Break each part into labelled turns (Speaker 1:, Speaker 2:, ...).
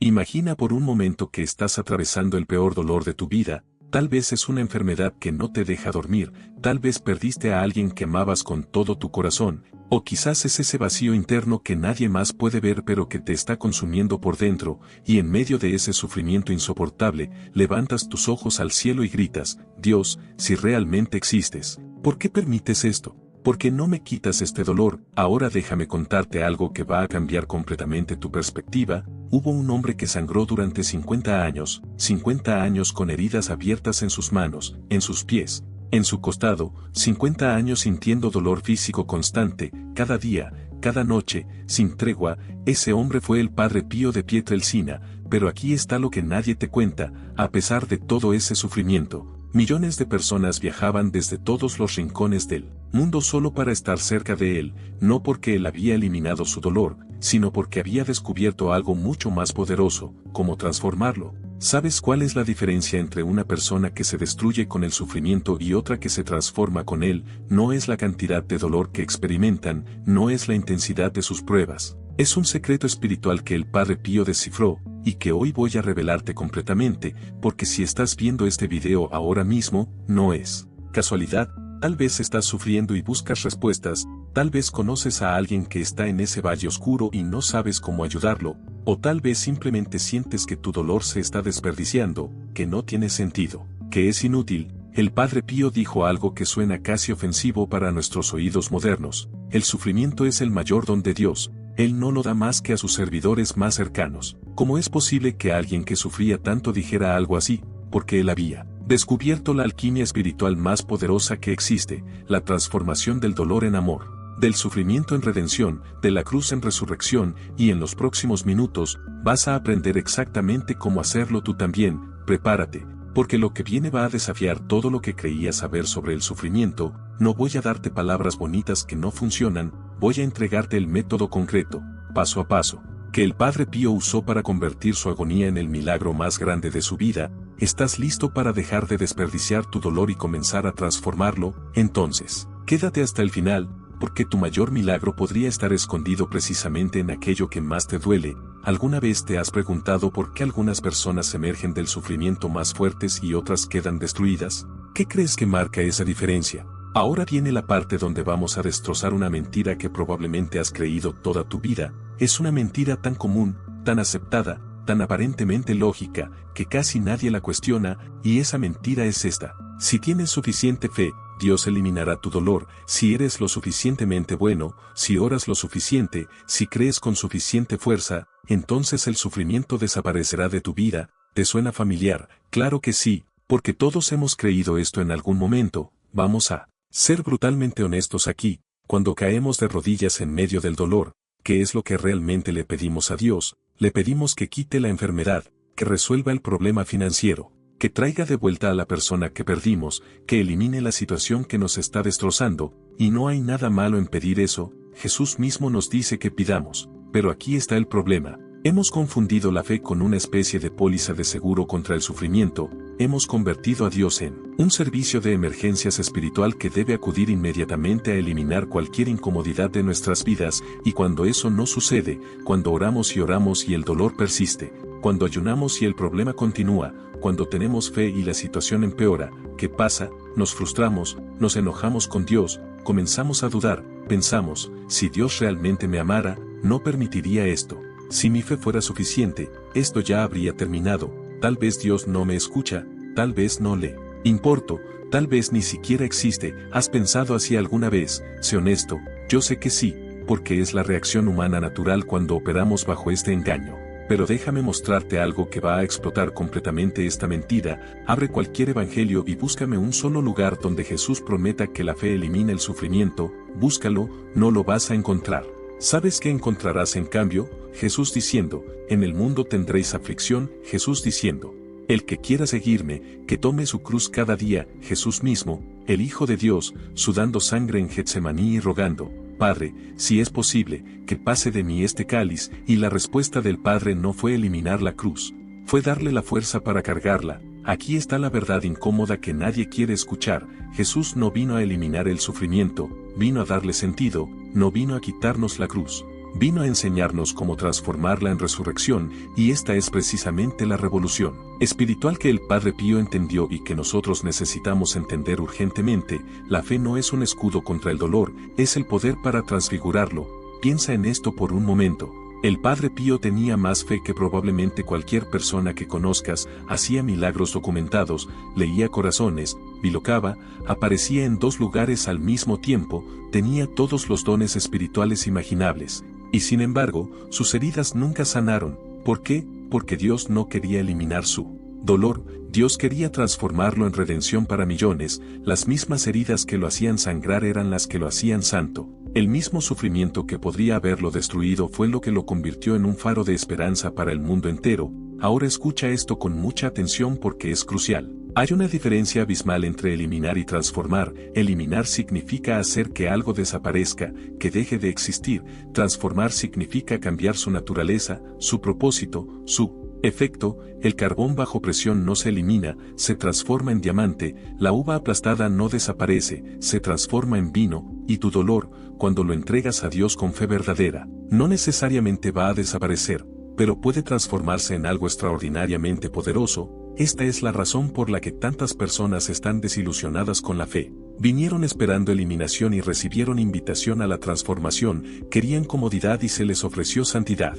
Speaker 1: Imagina por un momento que estás atravesando el peor dolor de tu vida. Tal vez es una enfermedad que no te deja dormir, tal vez perdiste a alguien que amabas con todo tu corazón, o quizás es ese vacío interno que nadie más puede ver pero que te está consumiendo por dentro, y en medio de ese sufrimiento insoportable, levantas tus ojos al cielo y gritas, Dios, si realmente existes, ¿por qué permites esto? ¿Por qué no me quitas este dolor? Ahora déjame contarte algo que va a cambiar completamente tu perspectiva. Hubo un hombre que sangró durante 50 años con heridas abiertas en sus manos, en sus pies, en su costado, 50 años sintiendo dolor físico constante, cada día, cada noche, sin tregua. Ese hombre fue el Padre Pío de Pietrelcina, pero aquí está lo que nadie te cuenta. A pesar de todo ese sufrimiento, millones de personas viajaban desde todos los rincones del mundo solo para estar cerca de él, no porque él había eliminado su dolor, sino porque había descubierto algo mucho más poderoso, cómo transformarlo. ¿Sabes cuál es la diferencia entre una persona que se destruye con el sufrimiento y otra que se transforma con él? No es la cantidad de dolor que experimentan, no es la intensidad de sus pruebas. Es un secreto espiritual que el Padre Pío descifró, y que hoy voy a revelarte completamente, porque si estás viendo este video ahora mismo, no es casualidad. Tal vez estás sufriendo y buscas respuestas, tal vez conoces a alguien que está en ese valle oscuro y no sabes cómo ayudarlo, o tal vez simplemente sientes que tu dolor se está desperdiciando, que no tiene sentido, que es inútil. El Padre Pío dijo algo que suena casi ofensivo para nuestros oídos modernos: el sufrimiento es el mayor don de Dios, Él no lo da más que a sus servidores más cercanos. ¿Cómo es posible que alguien que sufría tanto dijera algo así? Porque él había descubierto la alquimia espiritual más poderosa que existe, la transformación del dolor en amor, del sufrimiento en redención, de la cruz en resurrección, y en los próximos minutos vas a aprender exactamente cómo hacerlo tú también. Prepárate, porque lo que viene va a desafiar todo lo que creías saber sobre el sufrimiento. No voy a darte palabras bonitas que no funcionan, voy a entregarte el método concreto, paso a paso, que el Padre Pío usó para convertir su agonía en el milagro más grande de su vida. ¿Estás listo para dejar de desperdiciar tu dolor y comenzar a transformarlo? Entonces, quédate hasta el final, porque tu mayor milagro podría estar escondido precisamente en aquello que más te duele. ¿Alguna vez te has preguntado por qué algunas personas emergen del sufrimiento más fuertes y otras quedan destruidas? ¿Qué crees que marca esa diferencia? Ahora viene la parte donde vamos a destrozar una mentira que probablemente has creído toda tu vida. Es una mentira tan común, tan aceptada, tan aparentemente lógica, que casi nadie la cuestiona, y esa mentira es esta: si tienes suficiente fe, Dios eliminará tu dolor. Si eres lo suficientemente bueno, si oras lo suficiente, si crees con suficiente fuerza, entonces el sufrimiento desaparecerá de tu vida. ¿Te suena familiar? Claro que sí, porque todos hemos creído esto en algún momento. Vamos a ser brutalmente honestos aquí. Cuando caemos de rodillas en medio del dolor, ¿qué es lo que realmente le pedimos a Dios? Le pedimos que quite la enfermedad, que resuelva el problema financiero, que traiga de vuelta a la persona que perdimos, que elimine la situación que nos está destrozando, y no hay nada malo en pedir eso. Jesús mismo nos dice que pidamos, pero aquí está el problema. Hemos confundido la fe con una especie de póliza de seguro contra el sufrimiento. Hemos convertido a Dios en un servicio de emergencias espiritual que debe acudir inmediatamente a eliminar cualquier incomodidad de nuestras vidas, y cuando eso no sucede, cuando oramos y el dolor persiste, cuando ayunamos y el problema continúa, cuando tenemos fe y la situación empeora, ¿qué pasa? Nos frustramos, nos enojamos con Dios, comenzamos a dudar, pensamos, si Dios realmente me amara, no permitiría esto. Si mi fe fuera suficiente, esto ya habría terminado. Tal vez Dios no me escucha, tal vez no le importo, tal vez ni siquiera existe. ¿Has pensado así alguna vez? Sé honesto, yo sé que sí, porque es la reacción humana natural cuando operamos bajo este engaño. Pero déjame mostrarte algo que va a explotar completamente esta mentira. Abre cualquier evangelio y búscame un solo lugar donde Jesús prometa que la fe elimina el sufrimiento. Búscalo, no lo vas a encontrar. ¿Sabes qué encontrarás en cambio? Jesús diciendo, en el mundo tendréis aflicción. Jesús diciendo, el que quiera seguirme, que tome su cruz cada día. Jesús mismo, el Hijo de Dios, sudando sangre en Getsemaní y rogando, Padre, si es posible, que pase de mí este cáliz. Y la respuesta del Padre no fue eliminar la cruz, fue darle la fuerza para cargarla. Aquí está la verdad incómoda que nadie quiere escuchar. Jesús no vino a eliminar el sufrimiento, vino a darle sentido, no vino a quitarnos la cruz. Vino a enseñarnos cómo transformarla en resurrección, y esta es precisamente la revolución espiritual que el Padre Pío entendió y que nosotros necesitamos entender urgentemente. La fe no es un escudo contra el dolor, es el poder para transfigurarlo. Piensa en esto por un momento. El Padre Pío tenía más fe que probablemente cualquier persona que conozcas, hacía milagros documentados, leía corazones, bilocaba, aparecía en 2 lugares al mismo tiempo, tenía todos los dones espirituales imaginables. Y sin embargo, sus heridas nunca sanaron. ¿Por qué? Porque Dios no quería eliminar su dolor, Dios quería transformarlo en redención para millones. Las mismas heridas que lo hacían sangrar eran las que lo hacían santo. El mismo sufrimiento que podría haberlo destruido fue lo que lo convirtió en un faro de esperanza para el mundo entero. Ahora escucha esto con mucha atención porque es crucial. Hay una diferencia abismal entre eliminar y transformar. Eliminar significa hacer que algo desaparezca, que deje de existir. Transformar significa cambiar su naturaleza, su propósito, su efecto. El carbón bajo presión no se elimina, se transforma en diamante. La uva aplastada no desaparece, se transforma en vino. Y tu dolor, cuando lo entregas a Dios con fe verdadera, no necesariamente va a desaparecer, pero puede transformarse en algo extraordinariamente poderoso. Esta es la razón por la que tantas personas están desilusionadas con la fe. Vinieron esperando eliminación y recibieron invitación a la transformación, querían comodidad y se les ofreció santidad.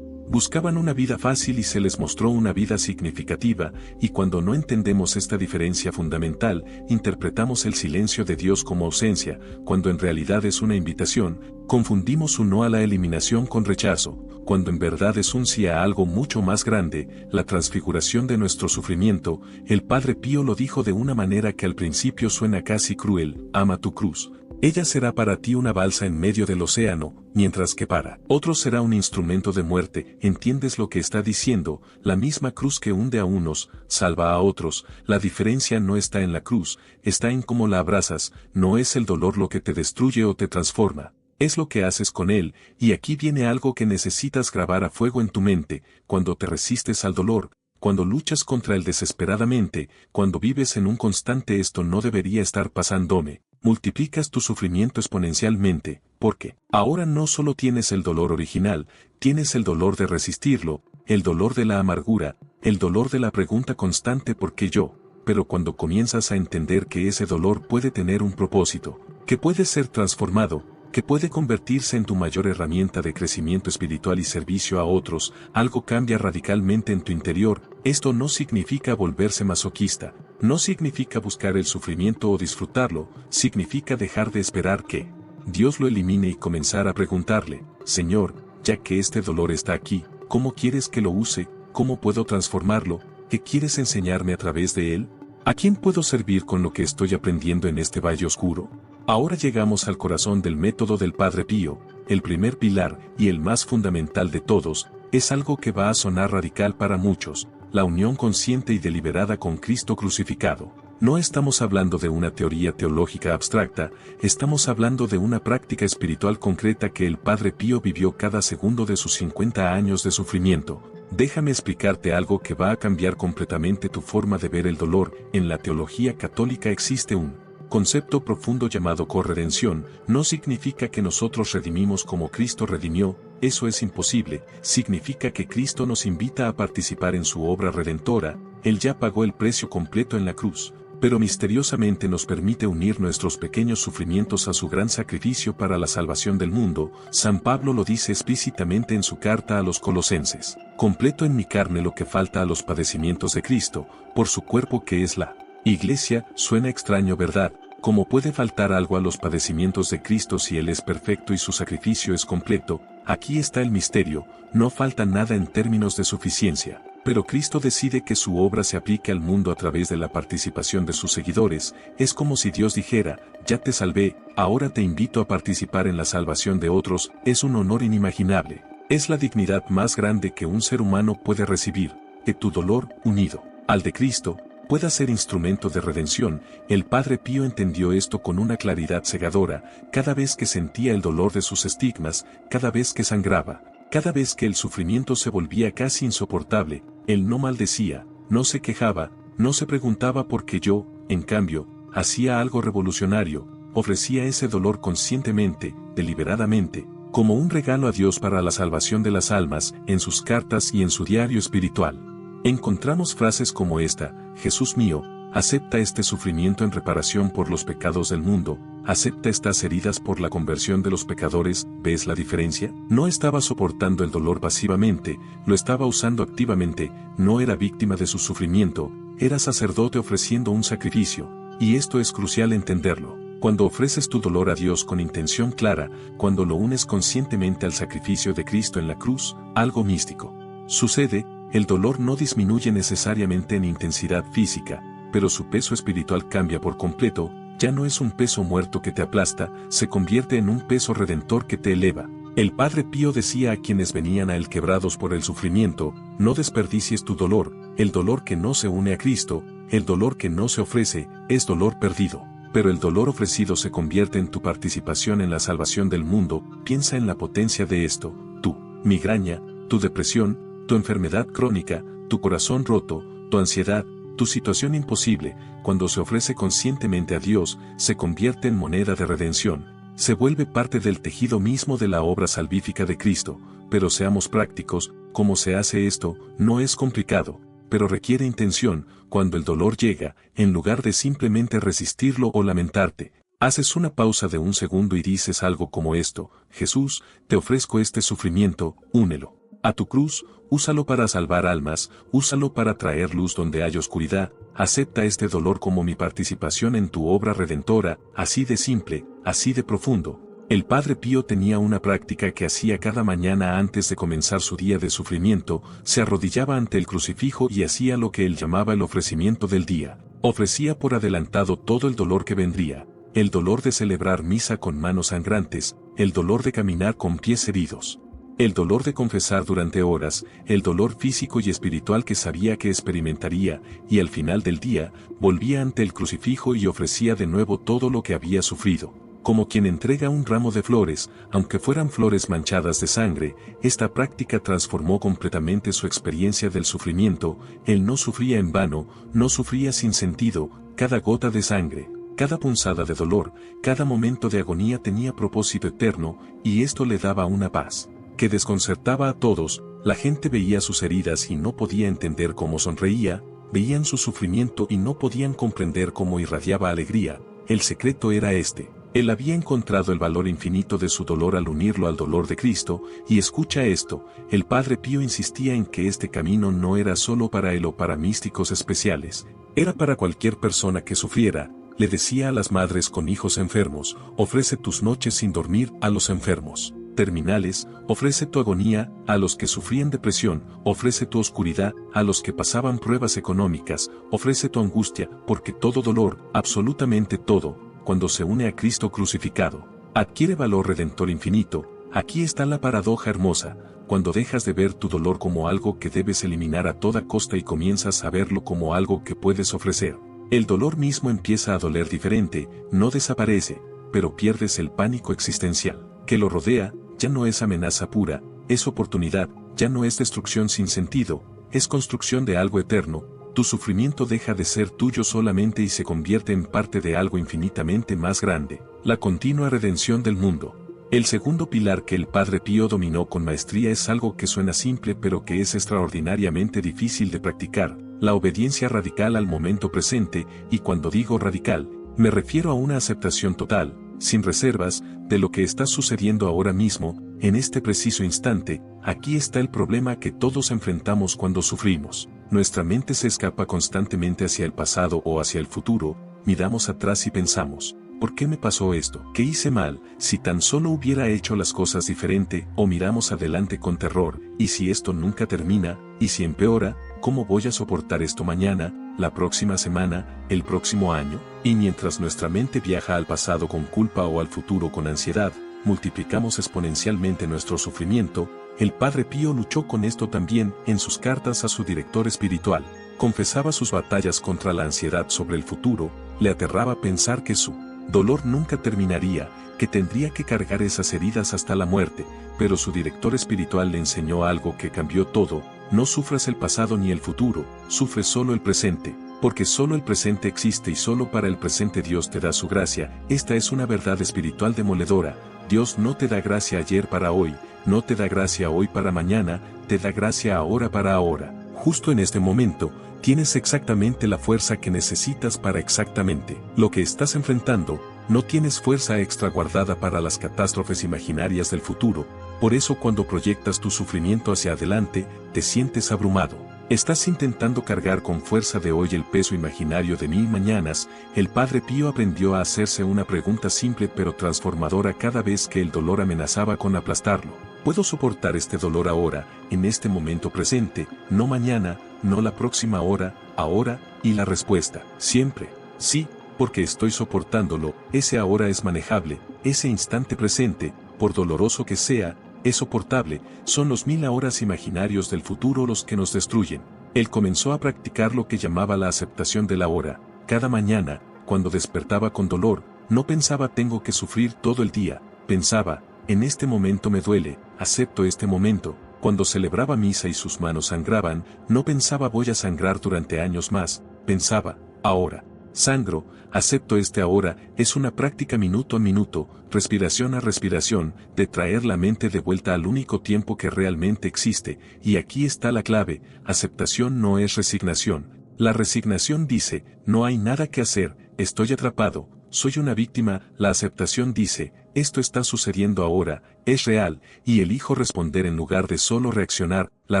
Speaker 1: Buscaban una vida fácil y se les mostró una vida significativa, y cuando no entendemos esta diferencia fundamental, interpretamos el silencio de Dios como ausencia, cuando en realidad es una invitación. Confundimos su no a la eliminación con rechazo, cuando en verdad es un sí a algo mucho más grande, la transfiguración de nuestro sufrimiento. El Padre Pío lo dijo de una manera que al principio suena casi cruel: ama tu cruz. Ella será para ti una balsa en medio del océano, mientras que para otros será un instrumento de muerte. ¿Entiendes lo que está diciendo? La misma cruz que hunde a unos, salva a otros. La diferencia no está en la cruz, está en cómo la abrazas. No es el dolor lo que te destruye o te transforma, es lo que haces con él. Y aquí viene algo que necesitas grabar a fuego en tu mente: cuando te resistes al dolor, cuando luchas contra él desesperadamente, cuando vives en un constante "esto no debería estar pasándome", multiplicas tu sufrimiento exponencialmente, porque ahora no solo tienes el dolor original, tienes el dolor de resistirlo, el dolor de la amargura, el dolor de la pregunta constante ¿por qué yo? Pero cuando comienzas a entender que ese dolor puede tener un propósito, que puede ser transformado, que puede convertirse en tu mayor herramienta de crecimiento espiritual y servicio a otros, algo cambia radicalmente en tu interior. Esto no significa volverse masoquista, no significa buscar el sufrimiento o disfrutarlo, significa dejar de esperar que Dios lo elimine y comenzar a preguntarle: Señor, ya que este dolor está aquí, ¿cómo quieres que lo use? ¿Cómo puedo transformarlo? ¿Qué quieres enseñarme a través de él? ¿A quién puedo servir con lo que estoy aprendiendo en este valle oscuro? Ahora llegamos al corazón del método del Padre Pío. El primer pilar, y el más fundamental de todos, es algo que va a sonar radical para muchos: la unión consciente y deliberada con Cristo crucificado. No estamos hablando de una teoría teológica abstracta, estamos hablando de una práctica espiritual concreta que el Padre Pío vivió cada segundo de sus 50 años de sufrimiento. Déjame explicarte algo que va a cambiar completamente tu forma de ver el dolor. En la teología católica existe un concepto profundo llamado corredención. No significa que nosotros redimimos como Cristo redimió, eso es imposible. Significa que Cristo nos invita a participar en su obra redentora. Él ya pagó el precio completo en la cruz, pero misteriosamente nos permite unir nuestros pequeños sufrimientos a su gran sacrificio para la salvación del mundo. San Pablo lo dice explícitamente en su carta a los Colosenses: completo en mi carne lo que falta a los padecimientos de Cristo, por su cuerpo que es la Iglesia. Suena extraño, ¿verdad? ¿Cómo puede faltar algo a los padecimientos de Cristo si Él es perfecto y su sacrificio es completo? Aquí está el misterio: no falta nada en términos de suficiencia, pero Cristo decide que su obra se aplique al mundo a través de la participación de sus seguidores. Es como si Dios dijera: ya te salvé, ahora te invito a participar en la salvación de otros. Es un honor inimaginable, es la dignidad más grande que un ser humano puede recibir, que tu dolor, unido al de Cristo, pueda ser instrumento de redención. El Padre Pío entendió esto con una claridad cegadora. Cada vez que sentía el dolor de sus estigmas, cada vez que sangraba, cada vez que el sufrimiento se volvía casi insoportable, él no maldecía, no se quejaba, no se preguntaba por qué yo. En cambio, hacía algo revolucionario: ofrecía ese dolor conscientemente, deliberadamente, como un regalo a Dios para la salvación de las almas, en sus cartas y en su diario espiritual. Encontramos frases como esta: Jesús mío, acepta este sufrimiento en reparación por los pecados del mundo, acepta estas heridas por la conversión de los pecadores. ¿Ves la diferencia? No estaba soportando el dolor pasivamente, lo estaba usando activamente, no era víctima de su sufrimiento, era sacerdote ofreciendo un sacrificio, y esto es crucial entenderlo. Cuando ofreces tu dolor a Dios con intención clara, cuando lo unes conscientemente al sacrificio de Cristo en la cruz, algo místico sucede. El dolor no disminuye necesariamente en intensidad física, pero su peso espiritual cambia por completo. Ya no es un peso muerto que te aplasta, se convierte en un peso redentor que te eleva. El Padre Pío decía a quienes venían a él quebrados por el sufrimiento: no desperdicies tu dolor, el dolor que no se une a Cristo, el dolor que no se ofrece, es dolor perdido. Pero el dolor ofrecido se convierte en tu participación en la salvación del mundo. Piensa en la potencia de esto: tu migraña, tu depresión, tu enfermedad crónica, tu corazón roto, tu ansiedad, tu situación imposible, cuando se ofrece conscientemente a Dios, se convierte en moneda de redención, se vuelve parte del tejido mismo de la obra salvífica de Cristo. Pero seamos prácticos, ¿cómo se hace esto? No es complicado, pero requiere intención. Cuando el dolor llega, en lugar de simplemente resistirlo o lamentarte, haces una pausa de un segundo y dices algo como esto: Jesús, te ofrezco este sufrimiento, únelo a tu cruz, úsalo para salvar almas, úsalo para traer luz donde hay oscuridad, acepta este dolor como mi participación en tu obra redentora. Así de simple, así de profundo. El Padre Pío tenía una práctica que hacía cada mañana antes de comenzar su día de sufrimiento: se arrodillaba ante el crucifijo y hacía lo que él llamaba el ofrecimiento del día. Ofrecía por adelantado todo el dolor que vendría: el dolor de celebrar misa con manos sangrantes, el dolor de caminar con pies heridos, el dolor de confesar durante horas, el dolor físico y espiritual que sabía que experimentaría, y al final del día, volvía ante el crucifijo y ofrecía de nuevo todo lo que había sufrido. Como quien entrega un ramo de flores, aunque fueran flores manchadas de sangre. Esta práctica transformó completamente su experiencia del sufrimiento. Él no sufría en vano, no sufría sin sentido. Cada gota de sangre, cada punzada de dolor, cada momento de agonía tenía propósito eterno, y esto le daba una paz que desconcertaba a todos. La gente veía sus heridas y no podía entender cómo sonreía, veían su sufrimiento y no podían comprender cómo irradiaba alegría. El secreto era este: él había encontrado el valor infinito de su dolor al unirlo al dolor de Cristo. Y escucha esto: el Padre Pío insistía en que este camino no era solo para él o para místicos especiales, era para cualquier persona que sufriera. Le decía a las madres con hijos enfermos: ofrece tus noches sin dormir a los enfermos terminales, ofrece tu agonía a los que sufrían depresión, ofrece tu oscuridad a los que pasaban pruebas económicas, ofrece tu angustia, porque todo dolor, absolutamente todo, cuando se une a Cristo crucificado, adquiere valor redentor infinito. Aquí está la paradoja hermosa: cuando dejas de ver tu dolor como algo que debes eliminar a toda costa y comienzas a verlo como algo que puedes ofrecer, el dolor mismo empieza a doler diferente. No desaparece, pero pierdes el pánico existencial que lo rodea. Ya no es amenaza pura, es oportunidad. Ya no es destrucción sin sentido, es construcción de algo eterno. Tu sufrimiento deja de ser tuyo solamente y se convierte en parte de algo infinitamente más grande: la continua redención del mundo. El segundo pilar que el Padre Pío dominó con maestría es algo que suena simple pero que es extraordinariamente difícil de practicar: la obediencia radical al momento presente. Y cuando digo radical, me refiero a una aceptación total, sin reservas, de lo que está sucediendo ahora mismo, en este preciso instante. Aquí está el problema que todos enfrentamos cuando sufrimos: nuestra mente se escapa constantemente hacia el pasado o hacia el futuro. Miramos atrás y pensamos: ¿por qué me pasó esto? ¿Qué hice mal? Si tan solo hubiera hecho las cosas diferente. O miramos adelante con terror: ¿y si esto nunca termina? ¿Y si empeora? ¿Cómo voy a soportar esto mañana, la próxima semana, el próximo año? Y mientras nuestra mente viaja al pasado con culpa o al futuro con ansiedad, multiplicamos exponencialmente nuestro sufrimiento. El Padre Pío luchó con esto también. En sus cartas a su director espiritual, confesaba sus batallas contra la ansiedad sobre el futuro. Le aterraba pensar que su dolor nunca terminaría, que tendría que cargar esas heridas hasta la muerte. Pero su director espiritual le enseñó algo que cambió todo: no sufras el pasado ni el futuro, sufre solo el presente, porque solo el presente existe y solo para el presente Dios te da su gracia. Esta es una verdad espiritual demoledora, Dios no te da gracia ayer para hoy, no te da gracia hoy para mañana, te da gracia ahora para ahora. Justo en este momento, tienes exactamente la fuerza que necesitas para exactamente lo que estás enfrentando. No tienes fuerza extra guardada para las catástrofes imaginarias del futuro. Por eso cuando proyectas tu sufrimiento hacia adelante, te sientes abrumado. Estás intentando cargar con fuerza de hoy el peso imaginario de 1000 mañanas. El Padre Pío aprendió a hacerse una pregunta simple pero transformadora cada vez que el dolor amenazaba con aplastarlo. ¿Puedo soportar este dolor ahora, en este momento presente, no mañana, no la próxima hora, ahora? Y la respuesta, siempre, sí, porque estoy soportándolo. Ese ahora es manejable, ese instante presente, por doloroso que sea, es soportable. Son los 1000 horas imaginarios del futuro los que nos destruyen. Él comenzó a practicar lo que llamaba la aceptación de la hora. Cada mañana, cuando despertaba con dolor, no pensaba tengo que sufrir todo el día, pensaba, en este momento me duele, acepto este momento. Cuando celebraba misa y sus manos sangraban, no pensaba voy a sangrar durante años más, pensaba, ahora, sangro, acepto este ahora. Es una práctica minuto a minuto, respiración a respiración, de traer la mente de vuelta al único tiempo que realmente existe, y aquí está la clave, aceptación no es resignación. La resignación dice, no hay nada que hacer, estoy atrapado, soy una víctima. La aceptación dice, esto está sucediendo ahora, es real, y elijo responder en lugar de solo reaccionar. La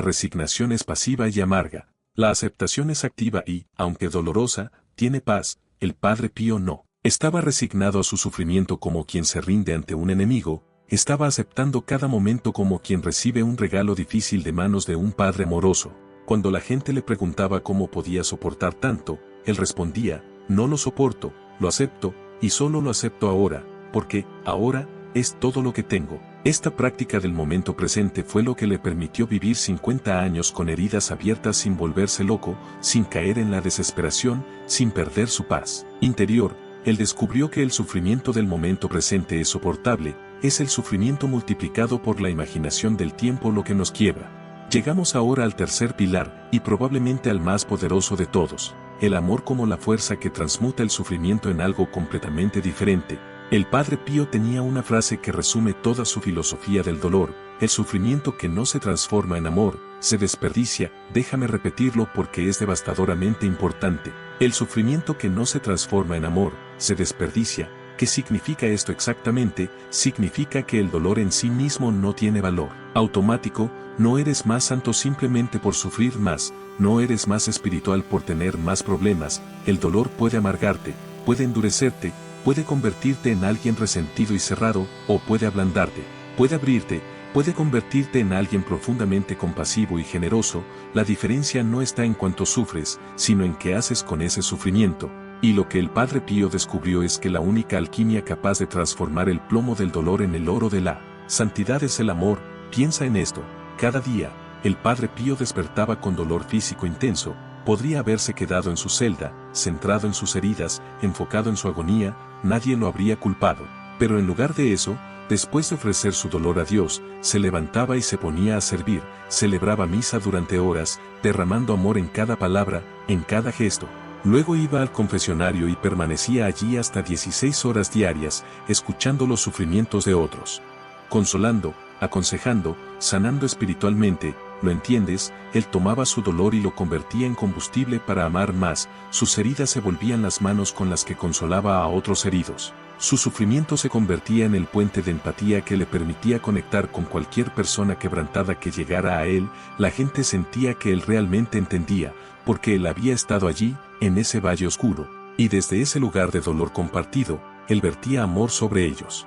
Speaker 1: resignación es pasiva y amarga. La aceptación es activa y, aunque dolorosa, tiene paz. El Padre Pío no estaba resignado a su sufrimiento como quien se rinde ante un enemigo, estaba aceptando cada momento como quien recibe un regalo difícil de manos de un padre amoroso. Cuando la gente le preguntaba cómo podía soportar tanto, él respondía, no lo soporto, lo acepto, y solo lo acepto ahora, porque, ahora, es todo lo que tengo. Esta práctica del momento presente fue lo que le permitió vivir 50 años con heridas abiertas sin volverse loco, sin caer en la desesperación, sin perder su paz interior. Él descubrió que el sufrimiento del momento presente es soportable, es el sufrimiento multiplicado por la imaginación del tiempo lo que nos quiebra. Llegamos ahora al tercer pilar, y probablemente al más poderoso de todos, el amor como la fuerza que transmuta el sufrimiento en algo completamente diferente. El Padre Pío tenía una frase que resume toda su filosofía del dolor: el sufrimiento que no se transforma en amor, se desperdicia. Déjame repetirlo porque es devastadoramente importante. El sufrimiento que no se transforma en amor, se desperdicia. ¿Qué significa esto exactamente? Significa que el dolor en sí mismo no tiene valor automático. No eres más santo simplemente por sufrir más, no eres más espiritual por tener más problemas. El dolor puede amargarte, puede endurecerte, puede convertirte en alguien resentido y cerrado, o puede ablandarte, puede abrirte, puede convertirte en alguien profundamente compasivo y generoso. La diferencia no está en cuánto sufres, sino en qué haces con ese sufrimiento. Y lo que el Padre Pío descubrió es que la única alquimia capaz de transformar el plomo del dolor en el oro de la santidad es el amor. Piensa en esto. Cada día, el Padre Pío despertaba con dolor físico intenso. Podría haberse quedado en su celda, centrado en sus heridas, enfocado en su agonía, nadie lo habría culpado. Pero en lugar de eso, después de ofrecer su dolor a Dios, se levantaba y se ponía a servir, celebraba misa durante horas, derramando amor en cada palabra, en cada gesto. Luego iba al confesionario y permanecía allí hasta 16 horas diarias, escuchando los sufrimientos de otros, consolando, aconsejando, sanando espiritualmente. ¿Lo entiendes? Él tomaba su dolor y lo convertía en combustible para amar más. Sus heridas se volvían las manos con las que consolaba a otros heridos. Su sufrimiento se convertía en el puente de empatía que le permitía conectar con cualquier persona quebrantada que llegara a él. La gente sentía que él realmente entendía, porque él había estado allí, en ese valle oscuro, y desde ese lugar de dolor compartido, él vertía amor sobre ellos.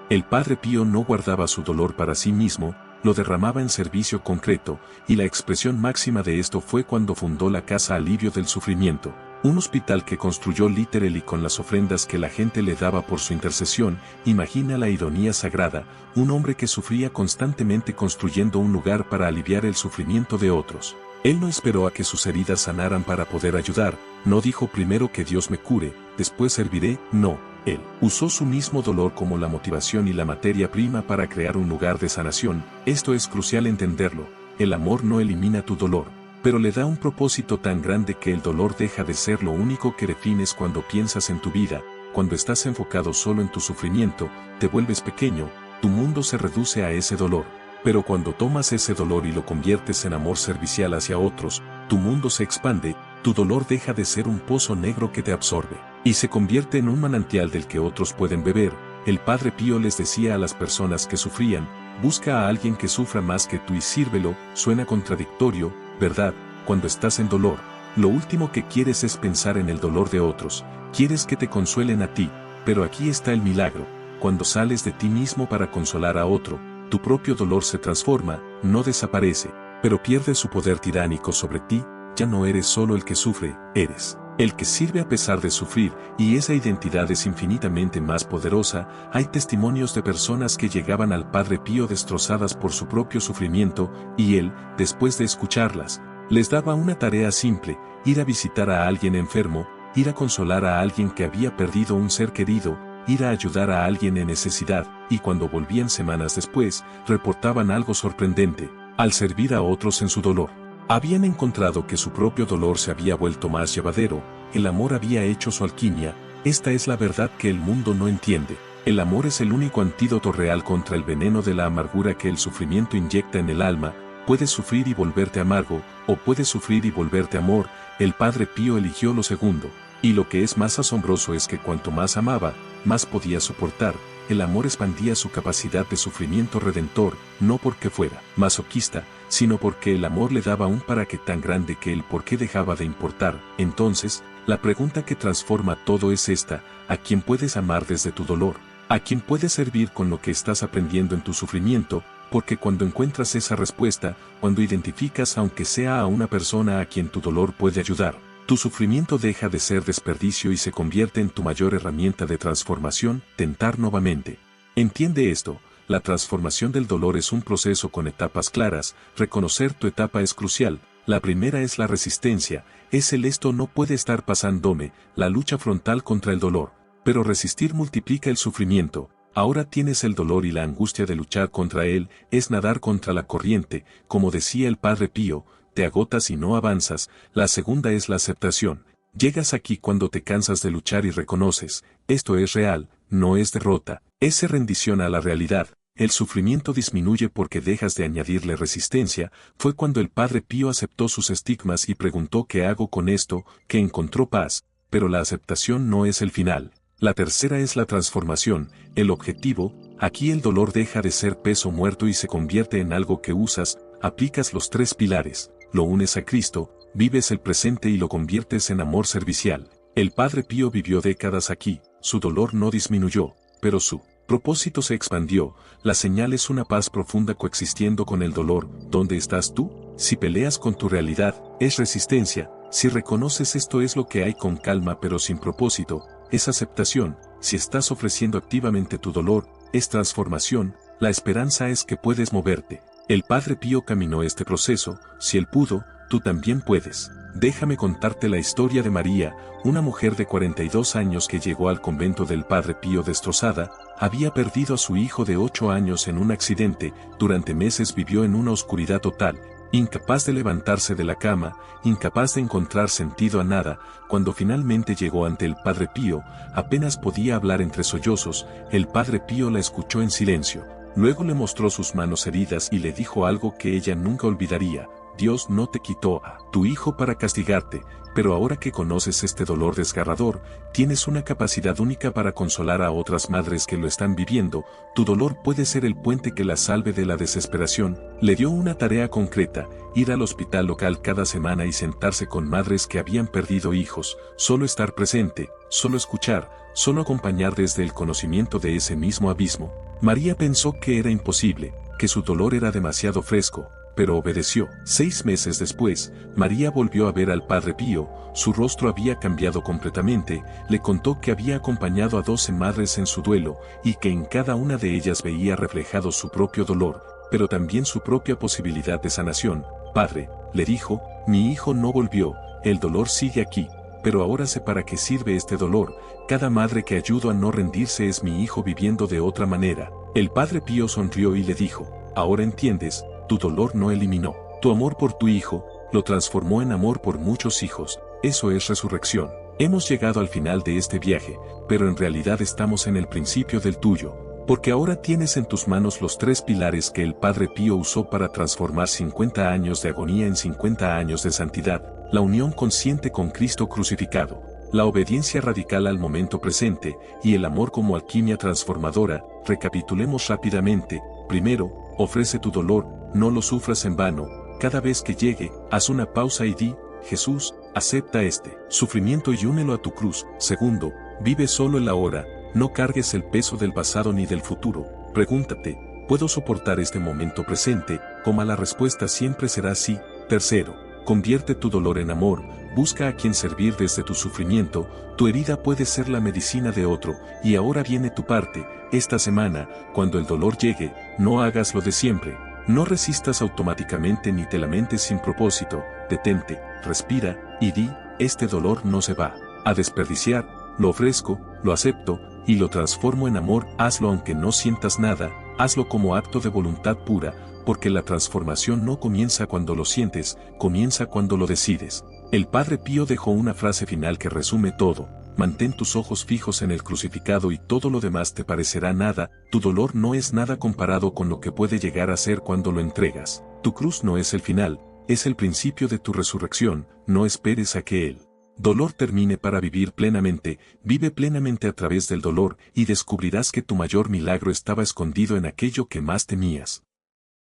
Speaker 1: El Padre Pío no guardaba su dolor para sí mismo, lo derramaba en servicio concreto, y la expresión máxima de esto fue cuando fundó la Casa Alivio del Sufrimiento, un hospital que construyó literalmente con las ofrendas que la gente le daba por su intercesión. Imagina la ironía sagrada, un hombre que sufría constantemente construyendo un lugar para aliviar el sufrimiento de otros. Él no esperó a que sus heridas sanaran para poder ayudar, no dijo primero que Dios me cure, después serviré, no. Él usó su mismo dolor como la motivación y la materia prima para crear un lugar de sanación. Esto es crucial entenderlo. El amor no elimina tu dolor, pero le da un propósito tan grande que el dolor deja de ser lo único que defines. Cuando piensas en tu vida, cuando estás enfocado solo en tu sufrimiento, te vuelves pequeño, tu mundo se reduce a ese dolor. Pero cuando tomas ese dolor y lo conviertes en amor servicial hacia otros, tu mundo se expande, tu dolor deja de ser un pozo negro que te absorbe, y se convierte en un manantial del que otros pueden beber. El Padre Pío les decía a las personas que sufrían, busca a alguien que sufra más que tú y sírvelo. Suena contradictorio, ¿verdad? Cuando estás en dolor, lo último que quieres es pensar en el dolor de otros, quieres que te consuelen a ti, pero aquí está el milagro. Cuando sales de ti mismo para consolar a otro, tu propio dolor se transforma, no desaparece, pero pierde su poder tiránico sobre ti. Ya no eres solo el que sufre, eres el que sirve a pesar de sufrir, y esa identidad es infinitamente más poderosa. Hay testimonios de personas que llegaban al Padre Pío destrozadas por su propio sufrimiento, y él, después de escucharlas, les daba una tarea simple: ir a visitar a alguien enfermo, ir a consolar a alguien que había perdido un ser querido, ir a ayudar a alguien en necesidad, y cuando volvían semanas después, reportaban algo sorprendente: al servir a otros en su dolor, habían encontrado que su propio dolor se había vuelto más llevadero, el amor había hecho su alquimia. Esta es la verdad que el mundo no entiende. El amor es el único antídoto real contra el veneno de la amargura que el sufrimiento inyecta en el alma. Puedes sufrir y volverte amargo, o puedes sufrir y volverte amor. El Padre Pío eligió lo segundo, y lo que es más asombroso es que cuanto más amaba, más podía soportar. El amor expandía su capacidad de sufrimiento redentor, no porque fuera masoquista, sino porque el amor le daba un para qué tan grande que el por qué dejaba de importar. Entonces, la pregunta que transforma todo es esta: ¿a quién puedes amar desde tu dolor? ¿A quién puedes servir con lo que estás aprendiendo en tu sufrimiento? Porque cuando encuentras esa respuesta, cuando identificas aunque sea a una persona a quien tu dolor puede ayudar, tu sufrimiento deja de ser desperdicio y se convierte en tu mayor herramienta de transformación. Tentar nuevamente. Entiende esto: la transformación del dolor es un proceso con etapas claras. Reconocer tu etapa es crucial. La primera es la resistencia, es el esto no puede estar pasándome, la lucha frontal contra el dolor. Pero resistir multiplica el sufrimiento. Ahora tienes el dolor y la angustia de luchar contra él, es nadar contra la corriente, como decía el Padre Pío, te agotas y no avanzas. La segunda es la aceptación. Llegas aquí cuando te cansas de luchar y reconoces, esto es real, no es derrota, es rendición a la realidad. El sufrimiento disminuye porque dejas de añadirle resistencia. Fue cuando el Padre Pío aceptó sus estigmas y preguntó ¿qué hago con esto?, que encontró paz. Pero la aceptación no es el final. La tercera es la transformación, el objetivo. Aquí el dolor deja de ser peso muerto y se convierte en algo que usas. Aplicas los 3 pilares, lo unes a Cristo, vives el presente y lo conviertes en amor servicial. El Padre Pío vivió décadas aquí, su dolor no disminuyó, pero su propósito se expandió. La señal es una paz profunda coexistiendo con el dolor. ¿Dónde estás tú? Si peleas con tu realidad, es resistencia. Si reconoces esto es lo que hay con calma pero sin propósito, es aceptación. Si estás ofreciendo activamente tu dolor, es transformación. La esperanza es que puedes moverte. El Padre Pío caminó este proceso. Si él pudo, tú también puedes. Déjame contarte la historia de María, una mujer de 42 años que llegó al convento del Padre Pío destrozada. Había perdido a su hijo de 8 años en un accidente. Durante meses vivió en una oscuridad total, incapaz de levantarse de la cama, incapaz de encontrar sentido a nada. Cuando finalmente llegó ante el Padre Pío, apenas podía hablar entre sollozos. El Padre Pío la escuchó en silencio. Luego le mostró sus manos heridas y le dijo algo que ella nunca olvidaría: Dios no te quitó a tu hijo para castigarte, pero ahora que conoces este dolor desgarrador, tienes una capacidad única para consolar a otras madres que lo están viviendo. Tu dolor puede ser el puente que la salve de la desesperación. Le dio una tarea concreta: ir al hospital local cada semana y sentarse con madres que habían perdido hijos, solo estar presente, solo escuchar, solo acompañar desde el conocimiento de ese mismo abismo. María pensó que era imposible, que su dolor era demasiado fresco, pero obedeció. 6 meses después, María volvió a ver al Padre Pío. Su rostro había cambiado completamente. Le contó que había acompañado a 12 madres en su duelo, y que en cada una de ellas veía reflejado su propio dolor, pero también su propia posibilidad de sanación. Padre, le dijo, mi hijo no volvió, el dolor sigue aquí, pero ahora sé para qué sirve este dolor. Cada madre que ayudo a no rendirse es mi hijo viviendo de otra manera. El Padre Pío sonrió y le dijo, ahora entiendes, tu dolor no eliminó tu amor por tu hijo, lo transformó en amor por muchos hijos. Eso es resurrección. Hemos llegado al final de este viaje, pero en realidad estamos en el principio del tuyo. Porque ahora tienes en tus manos los 3 pilares que el Padre Pío usó para transformar 50 años de agonía en 50 años de santidad: la unión consciente con Cristo crucificado, la obediencia radical al momento presente, y el amor como alquimia transformadora. Recapitulemos rápidamente. Primero, ofrece tu dolor, no lo sufras en vano. Cada vez que llegue, haz una pausa y di: Jesús, acepta este sufrimiento y únelo a tu cruz. Segundo, vive solo el ahora, no cargues el peso del pasado ni del futuro. Pregúntate: ¿puedo soportar este momento presente? La respuesta siempre será sí. Tercero, convierte tu dolor en amor, busca a quien servir desde tu sufrimiento. Tu herida puede ser la medicina de otro. Y ahora viene tu parte. Esta semana, cuando el dolor llegue, no hagas lo de siempre. No resistas automáticamente ni te lamentes sin propósito. Detente, respira, y di: este dolor no se va a desperdiciar, lo ofrezco, lo acepto, y lo transformo en amor. Hazlo aunque no sientas nada, hazlo como acto de voluntad pura, porque la transformación no comienza cuando lo sientes, comienza cuando lo decides. El Padre Pío dejó una frase final que resume todo: mantén tus ojos fijos en el crucificado y todo lo demás te parecerá nada. Tu dolor no es nada comparado con lo que puede llegar a ser cuando lo entregas. Tu cruz no es el final, es el principio de tu resurrección. No esperes a que el dolor termine para vivir plenamente. Vive plenamente a través del dolor y descubrirás que tu mayor milagro estaba escondido en aquello que más temías.